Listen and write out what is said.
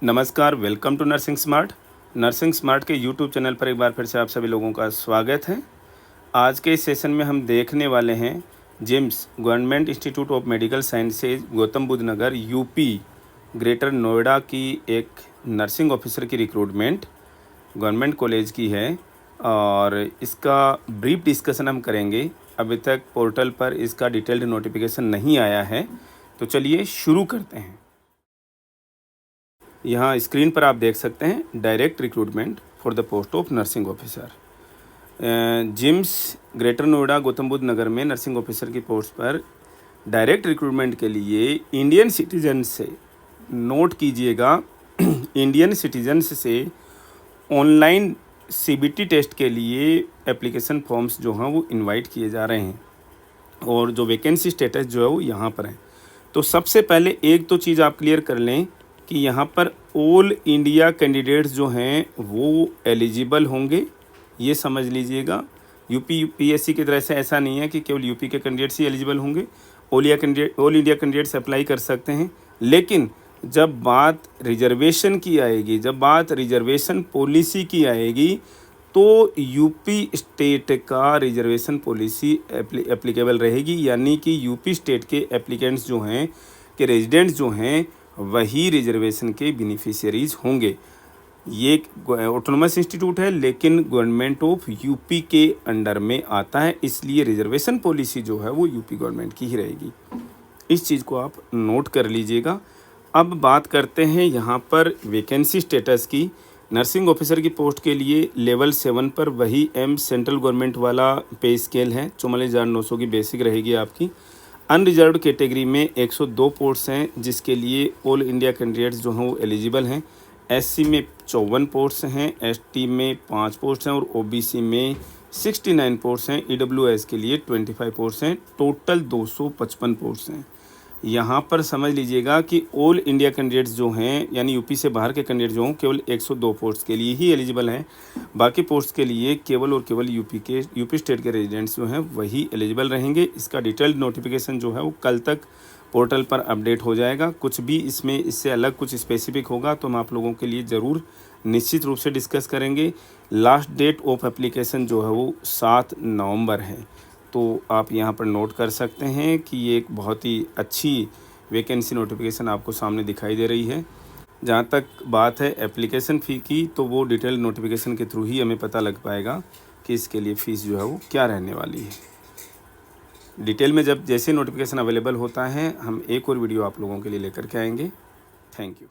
नमस्कार, welcome to Nursing Smart. Nursing Smart के YouTube channel पर एक बार फिर से आप सभी लोगों का स्वागत है। आज के इस सेशन में हम देखने वाले हैं GIMS government institute of medical sciences Gautam Buddh Nagar UP Greater Noida की एक नर्सिंग ऑफिसर की रिक्रूटमेंट गवर्नमेंट कॉलेज की है और इसका ब्रीफ डिस्कशन हम करेंगे। अभी तक पोर्टल पर इसका डिटेल्ड नोटिफिकेशन नहीं आया है, तो चलिए शुरू करते हैं। यहाँ स्क्रीन पर आप देख सकते हैं direct recruitment for the post of nursing officer. GIMS greater Noida Gautam Buddh Nagar में नर्सिंग ऑफिसर की पोस्ट पर डायरेक्ट रिक्रूटमेंट के लिए इंडियन सिटीजन से, नोट कीजिएगा, इंडियन सिटीजन्स से ऑनलाइन सीबीटी टेस्ट के लिए एप्लीकेशन फॉर्म्स जो हैं वो इनवाइट किए जा रहे हैं और जो वैकेंसी स्टेटस जो है वो यहाँ पर है। तो सबसे पहले एक तो चीज़ आप क्लियर कर लें कि यहाँ पर ऑल इंडिया कैंडिडेट्स जो हैं वो एलिजिबल होंगे, ये समझ लीजिएगा। यूपीएससी की तरह से ऐसा नहीं है कि केवल यूपी के कैंडिडेट्स ही एलिजिबल होंगे, ऑल इंडिया कैंडिडेट्स अप्लाई कर सकते हैं। लेकिन जब बात रिजर्वेशन की आएगी, जब बात रिजर्वेशन पॉलिसी की आएगी, तो यूपी स्टेट का रिजर्वेशन पॉलिसी एप्लीकेबल रहेगी, यानी कि यूपी स्टेट के एप्लीकेंट्स जो हैं, के रेजिडेंट्स जो हैं, वही रिजर्वेशन के बेनिफिशियरीज होंगे। ये एक ऑटोनोमस इंस्टीट्यूट है लेकिन गवर्नमेंट ऑफ यूपी के अंडर में आता है, इसलिए रिजर्वेशन पॉलिसी जो है वो यूपी गवर्नमेंट की ही रहेगी। इस चीज़ को आप नोट कर लीजिएगा। अब बात करते हैं यहाँ पर वैकेंसी स्टेटस की। नर्सिंग ऑफिसर की पोस्ट के लिए लेवल 7 पर वही सेंट्रल गवर्नमेंट वाला पे स्केल है, 44,900 की बेसिक रहेगी आपकी। अनरिजर्व्ड कैटेगरी में 102 पोस्ट्स हैं जिसके लिए ऑल इंडिया कैंडिडेट्स जो हैं वो एलिजिबल हैं। एससी में 54 पोस्ट्स हैं, एसटी में 5 पोस्ट हैं और ओबीसी में 69 पोस्ट्स हैं। ईडब्ल्यूएस के लिए 25 पोस्ट्स हैं। टोटल 255 पोस्ट्स हैं। यहाँ पर समझ लीजिएगा कि ऑल इंडिया कैंडिडेट्स जो हैं, यानी यूपी से बाहर के कैंडिडेट जो हैं, केवल 102 पोस्ट के लिए ही एलिजिबल हैं। बाकी पोस्ट के लिए केवल और केवल यूपी स्टेट के रेजिडेंट्स जो हैं वही एलिजिबल रहेंगे। इसका डिटेल्ड नोटिफिकेशन जो है वो कल तक पोर्टल पर अपडेट हो जाएगा। कुछ भी इसमें इससे अलग कुछ स्पेसिफिक होगा तो हम आप लोगों के लिए ज़रूर निश्चित रूप से डिस्कस करेंगे। लास्ट डेट ऑफ एप्लीकेशन जो है वो 7 नवंबर है, तो आप यहाँ पर नोट कर सकते हैं कि ये एक बहुत ही अच्छी वैकेंसी नोटिफिकेशन आपको सामने दिखाई दे रही है। जहाँ तक बात है एप्लीकेशन फ़ी की, तो वो डिटेल नोटिफिकेशन के थ्रू ही हमें पता लग पाएगा कि इसके लिए फ़ीस जो है वो क्या रहने वाली है। डिटेल में जब जैसे नोटिफिकेशन अवेलेबल होता है हम एक और वीडियो आप लोगों के लिए लेकर के आएंगे। Thank you.